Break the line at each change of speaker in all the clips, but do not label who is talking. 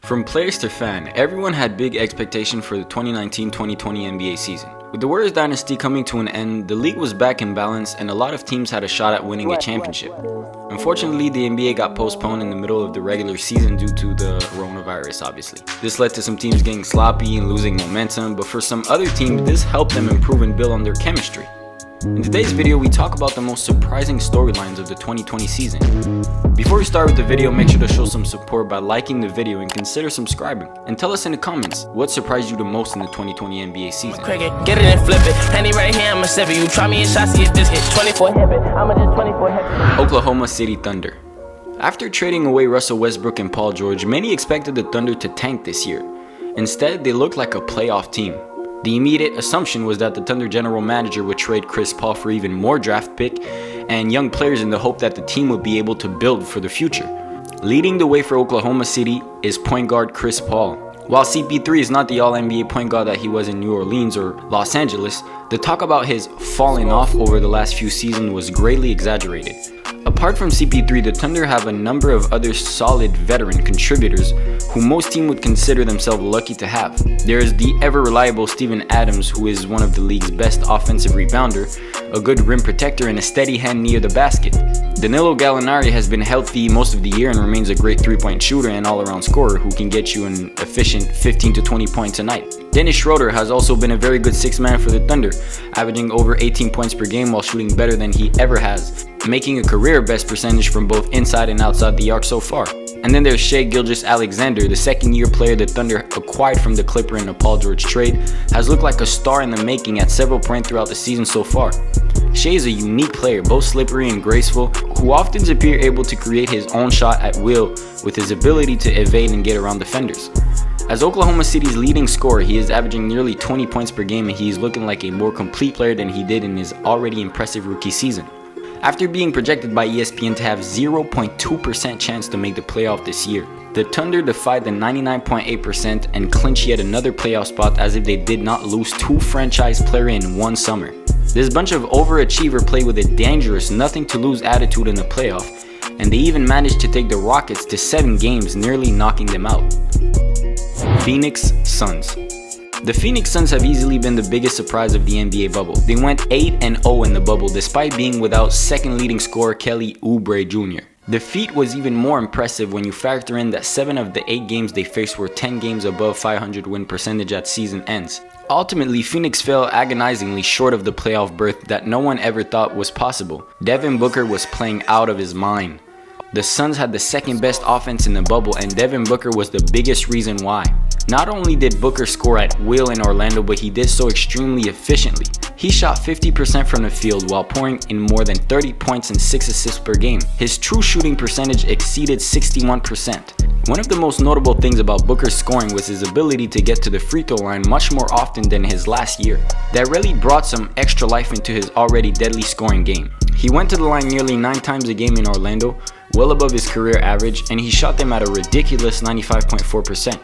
From players to fan, everyone had big expectation for the 2019-2020 NBA season. With the Warriors dynasty coming to an end, the league was back in balance and a lot of teams had a shot at winning a championship. Unfortunately, the NBA got postponed in the middle of the regular season due to the coronavirus, obviously. This led to some teams getting sloppy and losing momentum, but for some other teams, this helped them improve and build on their chemistry. In today's video, we talk about the most surprising storylines of the 2020 season. Before we start with the video, make sure to show some support by liking the video and consider subscribing. And tell us in the comments, what surprised you the most in the 2020 NBA season?
Get it and flip it. Handy right here, I'ma sip it. You try me and shots, get this hit. 24 hit it. I'ma just 24 hit it.
Oklahoma City Thunder. After trading away Russell Westbrook and Paul George, many expected the Thunder to tank this year. Instead, they looked like a playoff team. The immediate assumption was that the Thunder general manager would trade Chris Paul for even more draft pick and young players in the hope that the team would be able to build for the future. Leading the way for Oklahoma City is point guard Chris Paul. While CP3 is not the all-NBA point guard that he was in New Orleans or Los Angeles, the talk about his falling off over the last few seasons was greatly exaggerated. Apart from CP3, the Thunder have a number of other solid veteran contributors who most teams would consider themselves lucky to have. There is the ever-reliable Steven Adams, who is one of the league's best offensive rebounder, a good rim protector, and a steady hand near the basket. Danilo Gallinari has been healthy most of the year and remains a great three-point shooter and all-around scorer who can get you an efficient 15 to 20 points a night. Dennis Schroeder has also been a very good sixth man for the Thunder, averaging over 18 points per game while shooting better than he ever has, making a career best percentage from both inside and outside the arc so far. And then there's Shai Gilgeous-Alexander, the second-year player the Thunder acquired from the Clipper in the Paul George trade, has looked like a star in the making at several points throughout the season so far. Shai is a unique player, both slippery and graceful, who often appears able to create his own shot at will with his ability to evade and get around defenders. As Oklahoma City's leading scorer, he is averaging nearly 20 points per game and he is looking like a more complete player than he did in his already impressive rookie season. After being projected by ESPN to have 0.2% chance to make the playoff this year, the Thunder defied the 99.8% and clinched yet another playoff spot as if they did not lose two franchise players in one summer. This bunch of overachiever played with a dangerous nothing-to-lose attitude in the playoff, and they even managed to take the Rockets to 7 games, nearly knocking them out. Phoenix Suns. The Phoenix Suns have easily been the biggest surprise of the NBA bubble. They went 8-0 in the bubble despite being without second leading scorer Kelly Oubre Jr. The feat was even more impressive when you factor in that 7 of the 8 games they faced were 10 games above 500 win percentage at season ends. Ultimately, Phoenix fell agonizingly short of the playoff berth that no one ever thought was possible. Devin Booker was playing out of his mind. The Suns had the second best offense in the bubble and Devin Booker was the biggest reason why. Not only did Booker score at will in Orlando, but he did so extremely efficiently. He shot 50% from the field while pouring in more than 30 points and 6 assists per game. His true shooting percentage exceeded 61%. One of the most notable things about Booker's scoring was his ability to get to the free throw line much more often than his last year. That really brought some extra life into his already deadly scoring game. He went to the line nearly 9 times a game in Orlando, well above his career average, and he shot them at a ridiculous 95.4%.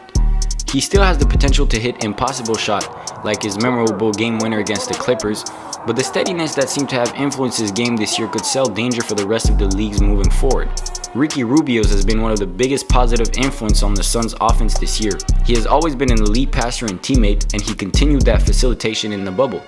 He still has the potential to hit impossible shot, like his memorable game winner against the Clippers, but the steadiness that seemed to have influenced his game this year could spell danger for the rest of the leagues moving forward. Ricky Rubio has been one of the biggest positive influence on the Suns offense this year. He has always been an elite passer and teammate, and he continued that facilitation in the bubble.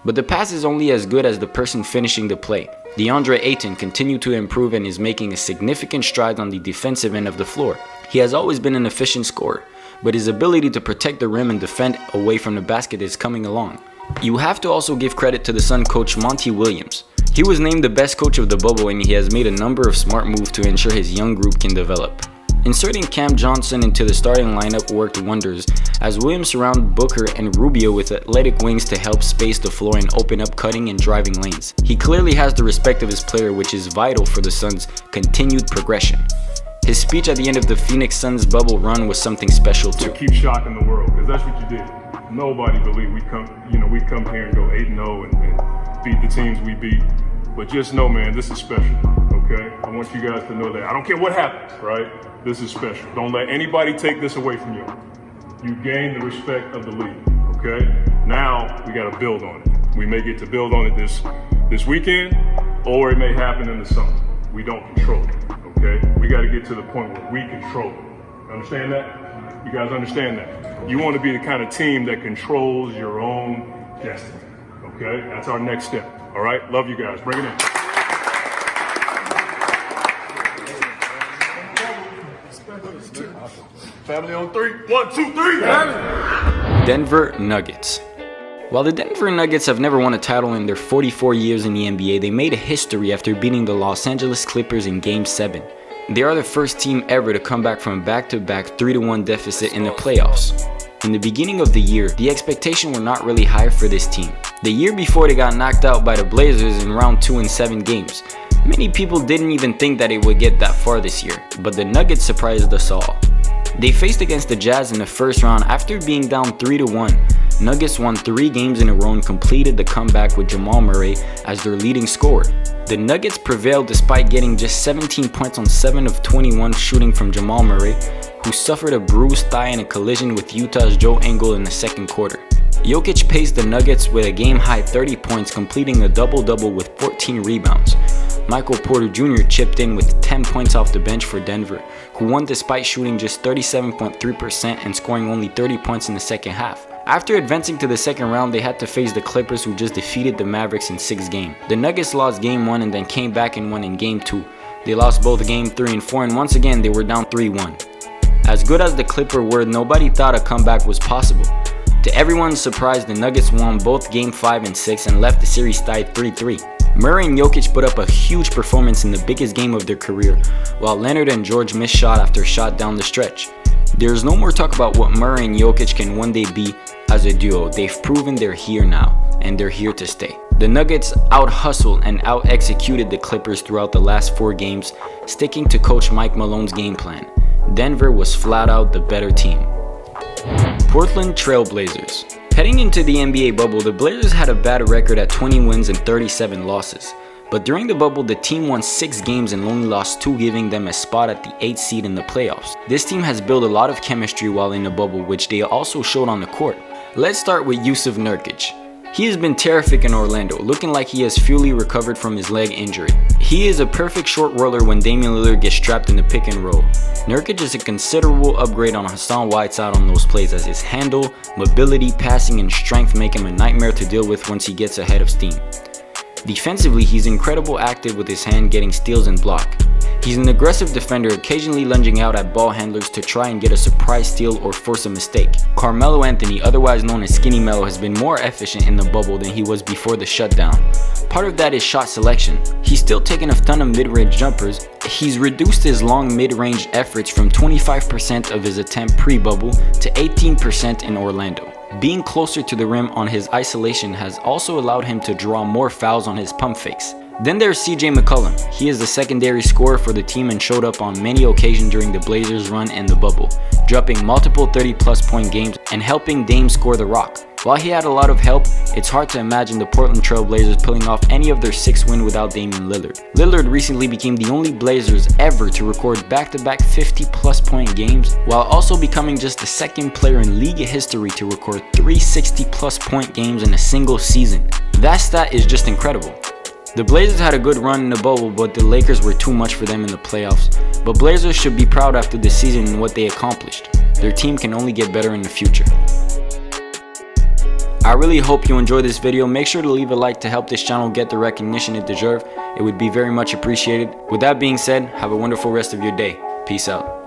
But the pass is only as good as the person finishing the play. DeAndre Ayton continued to improve and is making a significant stride on the defensive end of the floor. He has always been an efficient scorer, but his ability to protect the rim and defend away from the basket is coming along. You have to also give credit to the Sun coach Monty Williams. He was named the best coach of the bubble and he has made a number of smart moves to ensure his young group can develop. Inserting Cam Johnson into the starting lineup worked wonders as Williams surrounded Booker and Rubio with athletic wings to help space the floor and open up cutting and driving lanes. He clearly has the respect of his player, which is vital for the Suns' continued progression. His speech at the end of the Phoenix Suns bubble run was something special too.
Keep shocking the world, because that's what you did. Nobody believed we come here and go 8-0 and beat the teams we beat. But just know, man, this is special, okay? I want you guys to know that. I don't care what happens, right? This is special. Don't let anybody take this away from you. You gain the respect of the league, okay? Now we got to build on it. We may get to build on it this weekend, or it may happen in the summer. We don't control it, okay? We got to get to the point where we control it. Understand that? We You guys understand that? You want to be the kind of team that controls your own destiny. Okay? That's our next step. All right? Love you guys. Bring it in. Family on three. 1, 2, 3.
Denver Nuggets. While the Denver Nuggets have never won a title in their 44 years in the NBA, they made a history after beating the Los Angeles Clippers in Game 7. They are the first team ever to come back from a back-to-back 3-1 deficit in the playoffs. In the beginning of the year, the expectations were not really high for this team. The year before, they got knocked out by the Blazers in round 2 in 7 games. Many people didn't even think that it would get that far this year, but the Nuggets surprised us all. They faced against the Jazz in the first round after being down 3-1. Nuggets won 3 games in a row and completed the comeback with Jamal Murray as their leading scorer. The Nuggets prevailed despite getting just 17 points on 7 of 21 shooting from Jamal Murray, who suffered a bruised thigh in a collision with Utah's Joe Ingles in the second quarter. Jokic paced the Nuggets with a game-high 30 points, completing a double-double with 14 rebounds. Michael Porter Jr. chipped in with 10 points off the bench for Denver, who won despite shooting just 37.3% and scoring only 30 points in the second half. After advancing to the second round, they had to face the Clippers, who just defeated the Mavericks in 6 games. The Nuggets lost Game 1 and then came back and won in Game 2. They lost both Game 3 and 4, and once again they were down 3-1. As good as the Clippers were, nobody thought a comeback was possible. To everyone's surprise, the Nuggets won both Game 5 and 6 and left the series tied 3-3. Murray and Jokic put up a huge performance in the biggest game of their career, while Leonard and George missed shot after shot down the stretch. There's no more talk about what Murray and Jokic can one day be as a duo. They've proven they're here now, and they're here to stay. The Nuggets out-hustled and out-executed the Clippers throughout the last 4 games, sticking to Coach Mike Malone's game plan. Denver was flat out the better team. Portland Trail Blazers. Heading into the NBA bubble, the Blazers had a bad record at 20 wins and 37 losses. But during the bubble, the team won 6 games and only lost 2, giving them a spot at the 8th seed in the playoffs. This team has built a lot of chemistry while in the bubble, which they also showed on the court. Let's start with Jusuf Nurkic. He has been terrific in Orlando, looking like he has fully recovered from his leg injury. He is a perfect short roller when Damian Lillard gets trapped in the pick and roll. Nurkic is a considerable upgrade on Hassan Whiteside on those plays, as his handle, mobility, passing, and strength make him a nightmare to deal with once he gets ahead of steam. Defensively, he's incredible active with his hand getting steals and block. He's an aggressive defender, occasionally lunging out at ball handlers to try and get a surprise steal or force a mistake. Carmelo Anthony, otherwise known as Skinny Melo, has been more efficient in the bubble than he was before the shutdown. Part of that is shot selection. He's still taking a ton of mid-range jumpers. He's reduced his long mid-range efforts from 25% of his attempt pre-bubble to 18% in Orlando. Being closer to the rim on his isolation has also allowed him to draw more fouls on his pump fakes. Then there's CJ McCollum. He is the secondary scorer for the team and showed up on many occasions during the Blazers' run and the bubble, dropping multiple 30-plus point games and helping Dame score the rock. While he had a lot of help, it's hard to imagine the Portland Trail Blazers pulling off any of their 6 wins without Damian Lillard. Lillard recently became the only Blazers ever to record back-to-back 50-plus point games, while also becoming just the 2nd player in league history to record 3 60-plus point games in a single season. That stat is just incredible. The Blazers had a good run in the bubble, but the Lakers were too much for them in the playoffs. But Blazers should be proud after this season and what they accomplished. Their team can only get better in the future. I really hope you enjoyed this video. Make sure to leave a like to help this channel get the recognition it deserves. It would be very much appreciated. With that being said, have a wonderful rest of your day. Peace out.